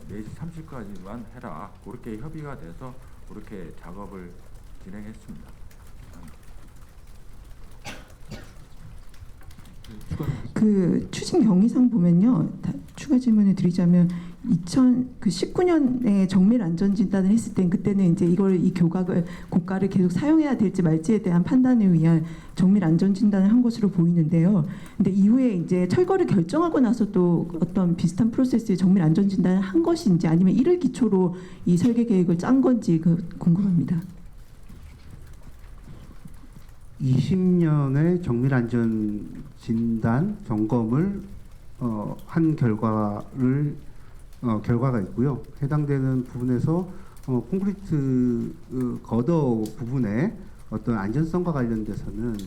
4시 30분까지만 해라 그렇게 협의가 돼서 그렇게 작업을 진행했습니다. 그 추진 경위상 보면요. 추가 질문을 드리자면 2019년에 정밀 안전 진단을 했을 땐 그때는 이제 이 교각을 고가를 계속 사용해야 될지 말지에 대한 판단을 위한 정밀 안전 진단을 한 것으로 보이는데요. 근데 이후에 이제 철거를 결정하고 나서 또 어떤 비슷한 프로세스의 정밀 안전 진단을 한 것인지 아니면 이를 기초로 이 설계 계획을 짠 건지 궁금합니다. 20년의 정밀 안전 진단 점검을 한 결과가 있고요. 해당되는 부분에서 콘크리트 거더 부분의 어떤 안전성과 관련돼서는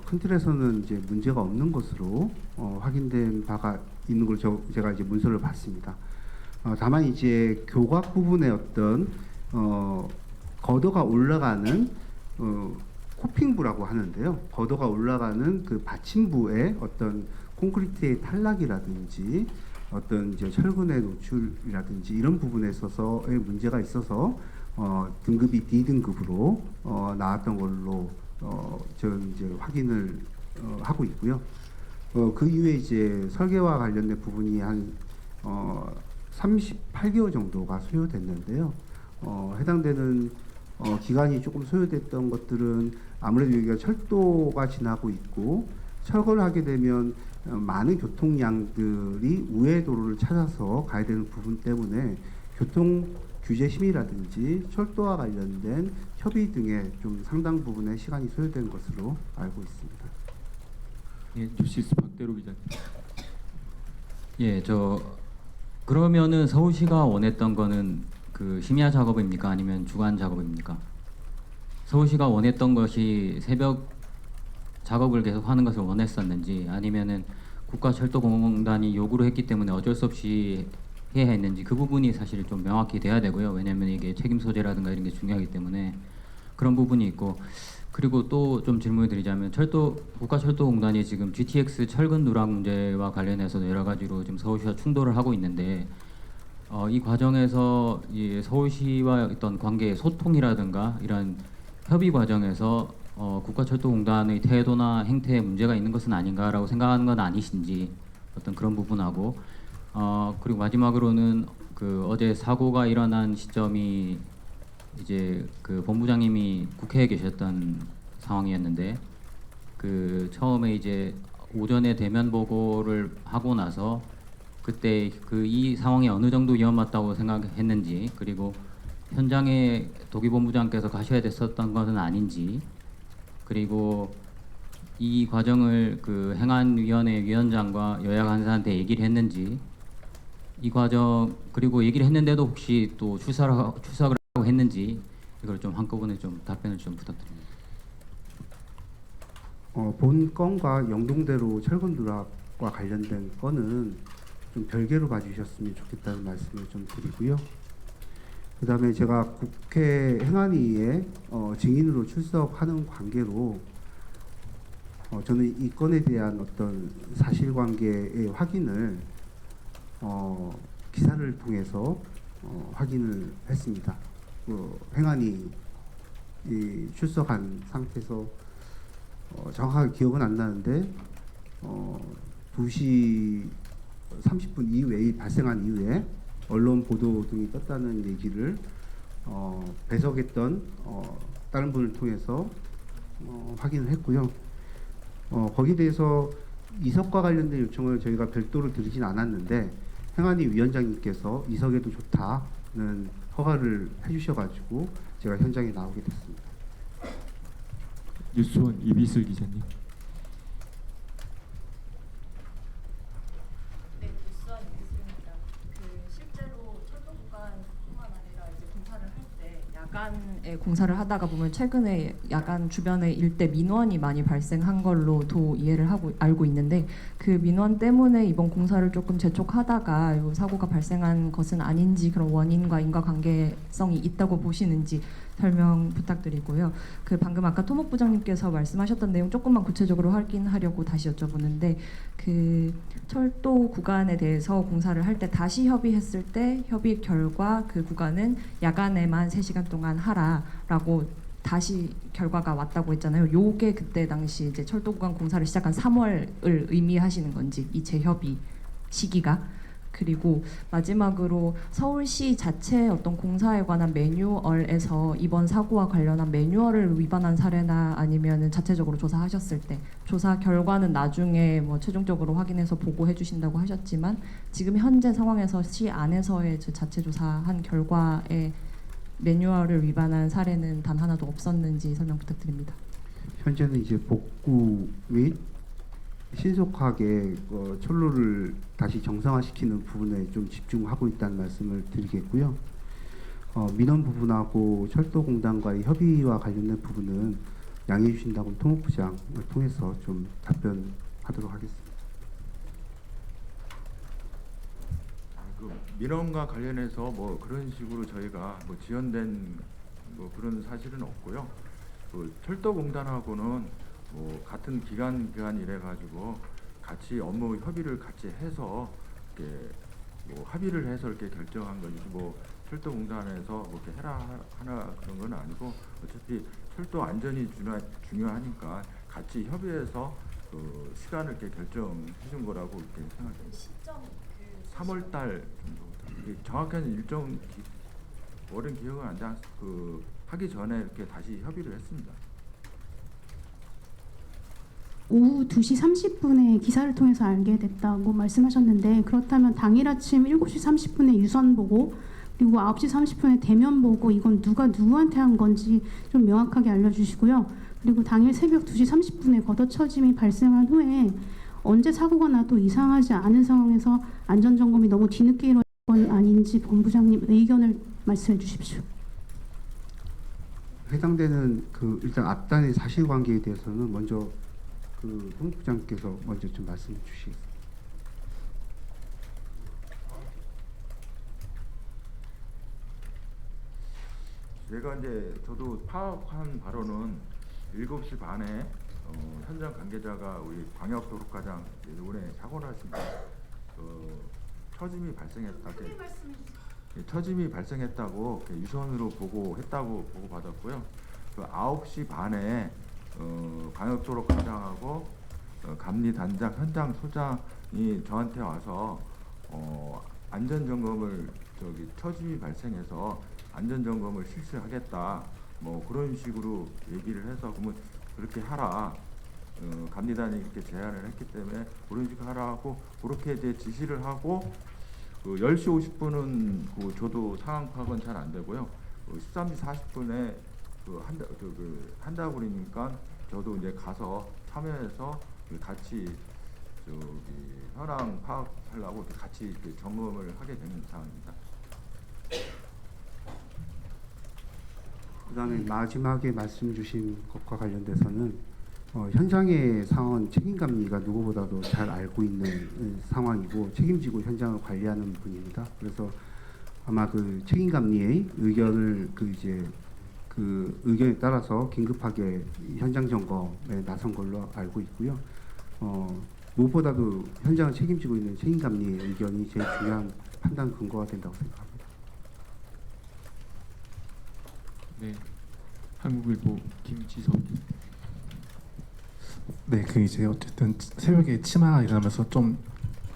큰 틀에서는 이제 문제가 없는 것으로 확인된 바가 있는 걸 제가 이제 문서를 봤습니다. 다만 이제 교각 부분의 어떤 거더가 올라가는 코핑부라고 하는데요. 거더가 올라가는 그 받침부의 어떤 콘크리트의 탈락이라든지 어떤 이제 철근의 노출이라든지 이런 부분에 있어서의 문제가 있어서 등급이 D등급으로 나왔던 걸로 저는 이제 확인을 하고 있고요. 그 이후에 이제 설계와 관련된 부분이 한 38개월 정도가 소요됐는데요. 해당되는 기간이 조금 소요됐던 것들은 아무래도 여기가 철도가 지나고 있고 철거를 하게 되면 많은 교통량들이 우회 도로를 찾아서 가야 되는 부분 때문에 교통 규제 심의라든지 철도와 관련된 협의 등에 좀 상당 부분의 시간이 소요된 것으로 알고 있습니다. 예, 주시스 박대로 기자님. 예, 그러면은 서울시가 원했던 거는 그 심야 작업입니까? 아니면 주간 작업입니까? 서울시가 원했던 것이 새벽 작업을 계속 하는 것을 원했었는지 아니면은 국가철도공단이 요구를 했기 때문에 어쩔 수 없이 해야 했는지 그 부분이 사실 좀 명확히 돼야 되고요. 왜냐하면 이게 책임 소재라든가 이런 게 중요하기 때문에 그런 부분이 있고 그리고 또 좀 질문을 드리자면 국가철도공단이 지금 GTX 철근 누락 문제와 관련해서 여러 가지로 지금 서울시와 충돌을 하고 있는데 이 과정에서 이 서울시와 어떤 관계의 소통이라든가 이런 협의 과정에서 국가철도공단의 태도나 행태에 문제가 있는 것은 아닌가라고 생각하는 건 아니신지 어떤 그런 부분하고 그리고 마지막으로는 그 어제 사고가 일어난 시점이 이제 그 본부장님이 국회에 계셨던 상황이었는데 그 처음에 이제 오전에 대면 보고를 하고 나서 그때 이 상황이 어느 정도 위험하다고 생각했는지 그리고 현장에 도기본부장께서 가셔야 됐었던 것은 아닌지 그리고 이 과정을 그 행안위원회 위원장과 여야 간사한테 얘기를 했는지 이 과정 그리고 얘기를 했는데도 혹시 또 추석을 하고 했는지 이걸 좀 한꺼번에 좀 답변을 좀 부탁드립니다. 본 건과 영동대로 철근 누락과 관련된 건은 좀 별개로 봐주셨으면 좋겠다는 말씀을 좀 드리고요. 그다음에 제가 국회 행안위에 증인으로 출석하는 관계로 저는 이 건에 대한 어떤 사실관계의 확인을 기사를 통해서 확인을 했습니다. 행안위 출석한 상태에서 정확하게 기억은 안 나는데 2시 30분 이후에 발생한 이후에 언론 보도 등이 떴다는 얘기를 배석했던 다른 분을 통해서 확인을 했고요. 거기에 대해서 이석과 관련된 요청을 저희가 별도로 드리진 않았는데 행안위 위원장님께서 이석에도 좋다는 허가를 해주셔가지고 제가 현장에 나오게 됐습니다. 뉴스원 이비슬 기자님. 네, 뉴스원 이비슬입니다. 실제로 철도 구간뿐만 아니라 이제 공사를 할 때 야간에 공사를 하다가 보면 최근에 야간 주변에 일대 민원이 많이 발생한 걸로도 이해를 알고 있는데 그 민원 때문에 이번 공사를 조금 재촉하다가 요 사고가 발생한 것은 아닌지 그런 원인과 인과관계성이 있다고 보시는지 설명 부탁드리고요. 그 방금 아까 토목부장님께서 말씀하셨던 내용 조금만 구체적으로 확인하려고 다시 여쭤보는데 그 철도 구간에 대해서 공사를 할 때 다시 협의했을 때 협의 결과 그 구간은 야간에만 3시간 동안 하라라고 다시 결과가 왔다고 했잖아요. 요게 그때 당시 이제 철도 구간 공사를 시작한 3월을 의미하시는 건지 이 재협의 시기가. 그리고 마지막으로 서울시 자체 어떤 공사에 관한 매뉴얼에서 이번 사고와 관련한 매뉴얼을 위반한 사례나 아니면은 자체적으로 조사하셨을 때 조사 결과는 나중에 뭐 최종적으로 확인해서 보고해 주신다고 하셨지만 지금 현재 상황에서 시 안에서의 자체 조사한 결과에 매뉴얼을 위반한 사례는 단 하나도 없었는지 설명 부탁드립니다. 현재는 이제 복구 및 신속하게 철로를 다시 정상화시키는 부분에 좀 집중하고 있다는 말씀을 드리겠고요. 민원 부분하고 철도공단과의 협의와 관련된 부분은 양해해 주신다고 토목부장을 통해서 좀 답변하도록 하겠습니다. 그 민원과 관련해서 뭐 그런 식으로 저희가 뭐 지연된 뭐 그런 사실은 없고요. 그 철도공단하고는 뭐 같은 기간 이래 가지고 같이 업무 협의를 같이 해서 이렇게 뭐 합의를 해서 이렇게 결정한 거지 뭐 철도공단에서 뭐 이렇게 해라 하나 그런 건 아니고 어차피 철도 안전이 중요하니까 같이 협의해서 그 시간을 이렇게 결정해 준 거라고 이렇게 생각합니다. 3월 달 정도 정확한 일정 월은 기억은 안 나. 그 하기 전에 이렇게 다시 협의를 했습니다. 오후 2시 30분에 기사를 통해서 알게 됐다고 말씀하셨는데 그렇다면 당일 아침 7시 30분에 유선 보고 그리고 9시 30분에 대면 보고 이건 누가 누구한테 한 건지 좀 명확하게 알려주시고요. 그리고 당일 새벽 2시 30분에 걷어처짐이 발생한 후에 언제 사고가 나도 이상하지 않은 상황에서 안전점검이 너무 뒤늦게 이루어진 건 아닌지 본부장님 의견을 말씀해 주십시오. 해당되는 그 일단 앞단의 사실관계에 대해서는 먼저 그 본부장께서 먼저 좀 말씀해 주시겠습니다. 제가 이제 저도 파악한 바로는 7시 반에 현장 관계자가 우리 광역도로과장 이번에 사고 났습니다. 처짐이 발생했다. 처짐이 발생했다고 유선으로 보고했다고 보고받았고요. 그 9시 반에 광역도로과장하고 감리단장 현장 소장이 저한테 와서 안전점검을 처짐이 발생해서 안전점검을 실시하겠다 뭐 그런 식으로 얘기를 해서 그러면 그렇게 하라 감리단이 이렇게 제안을 했기 때문에 그런 식으로 하라고 그렇게 이제 지시를 하고 10시 50분은 저도 상황 파악은 잘 안 되고요. 13시 40분에 한다고 그러니까 저도 이제 가서 참여해서 같이 현황 파악하려고 같이 이렇게 점검을 하게 되는 상황입니다. 그다음에 마지막에 말씀 주신 것과 관련돼서는 현장의 상황은 책임감리가 누구보다도 잘 알고 있는 상황이고 책임지고 현장을 관리하는 분입니다. 그래서 아마 그 책임감리의 의견을 그 의견에 따라서 긴급하게 현장 점검에 나선 걸로 알고 있고요. 무엇보다도 현장을 책임지고 있는 책임감리의 의견이 제일 중요한 판단 근거가 된다고 생각합니다. 네, 한국일보 김지석. 네, 그 이제 어쨌든 새벽에 치마가 일어나면서 좀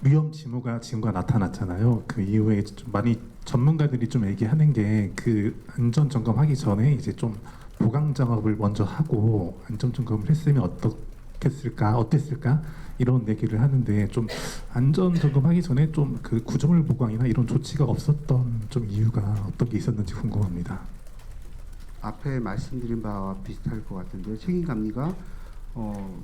위험 징후가 나타났잖아요. 그 이후에 좀 많이 전문가들이 좀 얘기하는 게 그 안전 점검하기 전에 이제 좀 보강 작업을 먼저 하고 안전 점검을 했으면 어땠을까 이런 얘기를 하는데 좀 안전 점검하기 전에 좀 그 구조물 보강이나 이런 조치가 없었던 좀 이유가 어떤 게 있었는지 궁금합니다. 앞에 말씀드린 바와 비슷할 것 같은데 책임감리가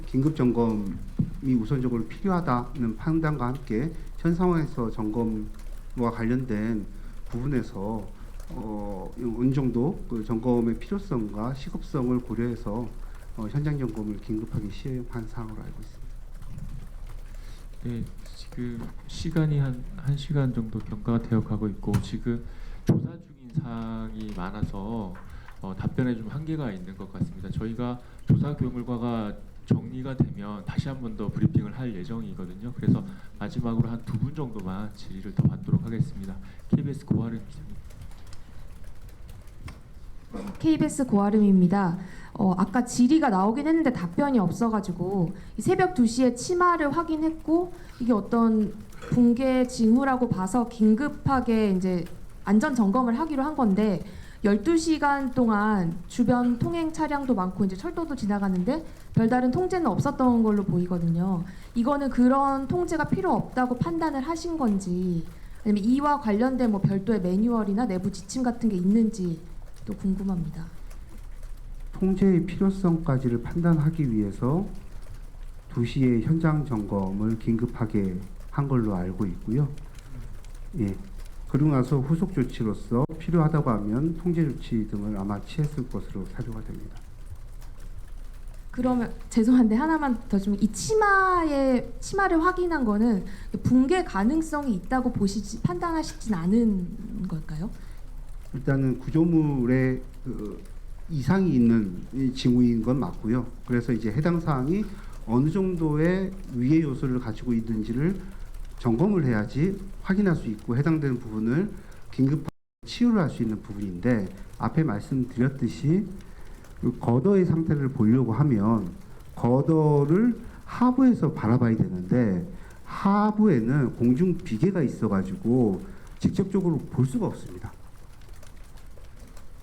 긴급 점검이 우선적으로 필요하다는 판단과 함께 현 상황에서 점검과 관련된 부분에서 어느 정도 그 점검의 필요성과 시급성을 고려해서 현장 점검을 긴급하게 시행한 사항으로 알고 있습니다. 네, 지금 시간이 한 1시간 정도 경과가 되어 가고 있고 지금 조사 중인 사항이 많아서 답변에 좀 한계가 있는 것 같습니다. 저희가 조사 결과가 정리가 되면 다시 한 번 더 브리핑을 할 예정이거든요. 그래서 마지막으로 한 2분 정도만 질의를 더 받도록 하겠습니다. KBS 고아름 기자님. KBS 고아름입니다. 아까 질의가 나오긴 했는데 답변이 없어가지고 이 새벽 2시에 치마를 확인했고 이게 어떤 붕괴 징후라고 봐서 긴급하게 이제 안전 점검을 하기로 한 건데 12시간 동안 주변 통행 차량도 많고 이제 철도도 지나가는데 별다른 통제는 없었던 걸로 보이거든요. 이거는 그런 통제가 필요 없다고 판단을 하신 건지 아니면 이와 관련된 뭐 별도의 매뉴얼이나 내부 지침 같은 게 있는지 또 궁금합니다. 통제의 필요성까지를 판단하기 위해서 2시에 현장 점검을 긴급하게 한 걸로 알고 있고요. 예. 그러고 나서 후속 조치로서 필요하다고 하면 통제 조치 등을 아마 취했을 것으로 사료가 됩니다. 그러면 죄송한데 하나만 더 좀 이 치마를 확인한 거는 붕괴 가능성이 있다고 판단하시진 않은 걸까요? 일단은 구조물에 이상이 있는 징후인 건 맞고요. 그래서 이제 해당 사항이 어느 정도의 위해 요소를 가지고 있는지를 점검을 해야지 확인할 수 있고 해당되는 부분을 긴급하게 치유를 할 수 있는 부분인데 앞에 말씀드렸듯이 그 거더의 상태를 보려고 하면 거더를 하부에서 바라봐야 되는데 하부에는 공중 비계가 있어가지고 직접적으로 볼 수가 없습니다.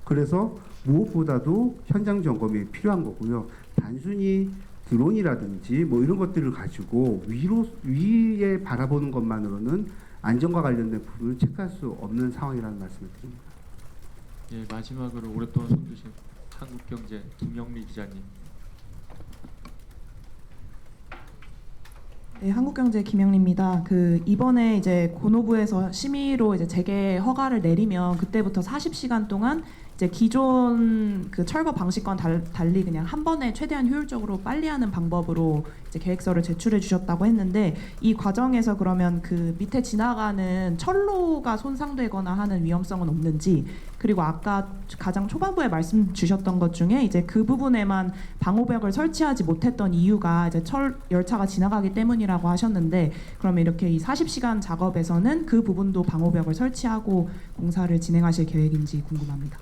그래서 무엇보다도 현장 점검이 필요한 거고요. 단순히 드론이라든지 뭐 이런 것들을 가지고 위에 바라보는 것만으로는 안전과 관련된 부분을 체크할 수 없는 상황이라는 말씀을 드립니다. 예, 마지막으로 오랫동안 손주신 한국경제 김영리 기자님. 네, 한국경제 김영리입니다. 그 이번에 이제 고노부에서 심의로 이제 재개 허가를 내리면 그때부터 40시간 동안 이제 기존 그 철거 방식과는 달리 그냥 한 번에 최대한 효율적으로 빨리 하는 방법으로 이제 계획서를 제출해 주셨다고 했는데 이 과정에서 그러면 그 밑에 지나가는 철로가 손상되거나 하는 위험성은 없는지 그리고 아까 가장 초반부에 말씀 주셨던 것 중에 이제 그 부분에만 방호벽을 설치하지 못했던 이유가 이제 열차가 지나가기 때문이라고 하셨는데 그러면 이렇게 이 40시간 작업에서는 그 부분도 방호벽을 설치하고 공사를 진행하실 계획인지 궁금합니다.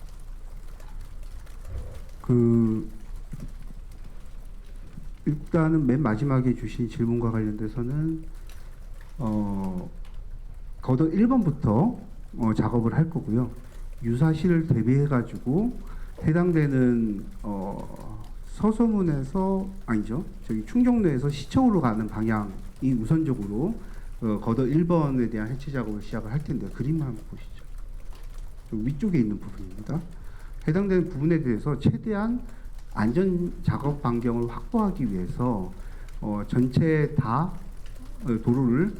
일단은 맨 마지막에 주신 질문과 관련돼서는 거더 1번부터 작업을 할 거고요. 유사시를 대비해 가지고 해당되는 서소문에서 아니죠. 저기 충정로에서 시청으로 가는 방향이 우선적으로 거더 1번에 대한 해체 작업을 시작을 할 텐데 그림을 한번 보시죠. 위쪽에 있는 부분입니다. 해당되는 부분에 대해서 최대한 안전 작업 반경을 확보하기 위해서 전체 다 도로를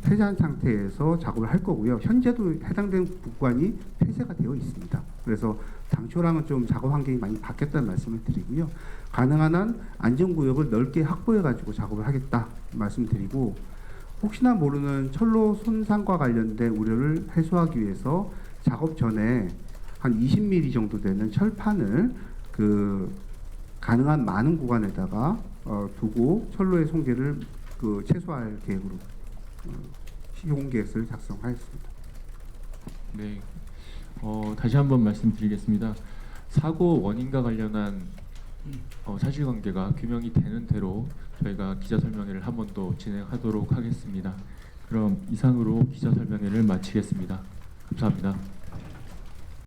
폐쇄한 상태에서 작업을 할 거고요. 현재도 해당되는 구간이 폐쇄가 되어 있습니다. 그래서 당초랑은 좀 작업 환경이 많이 바뀌었다는 말씀을 드리고요. 가능한 한 안전구역을 넓게 확보해가지고 작업을 하겠다 말씀드리고, 혹시나 모르는 철로 손상과 관련된 우려를 해소하기 위해서 작업 전에 한 20mm 정도 되는 철판을 가능한 많은 구간에다가 두고 철로의 손괴를 최소화할 계획으로 시공 계획서를 작성하였습니다. 네, 다시 한번 말씀드리겠습니다. 사고 원인과 관련한 사실관계가 규명이 되는 대로 저희가 기자설명회를 한 번 더 진행하도록 하겠습니다. 그럼 이상으로 기자설명회를 마치겠습니다. 감사합니다.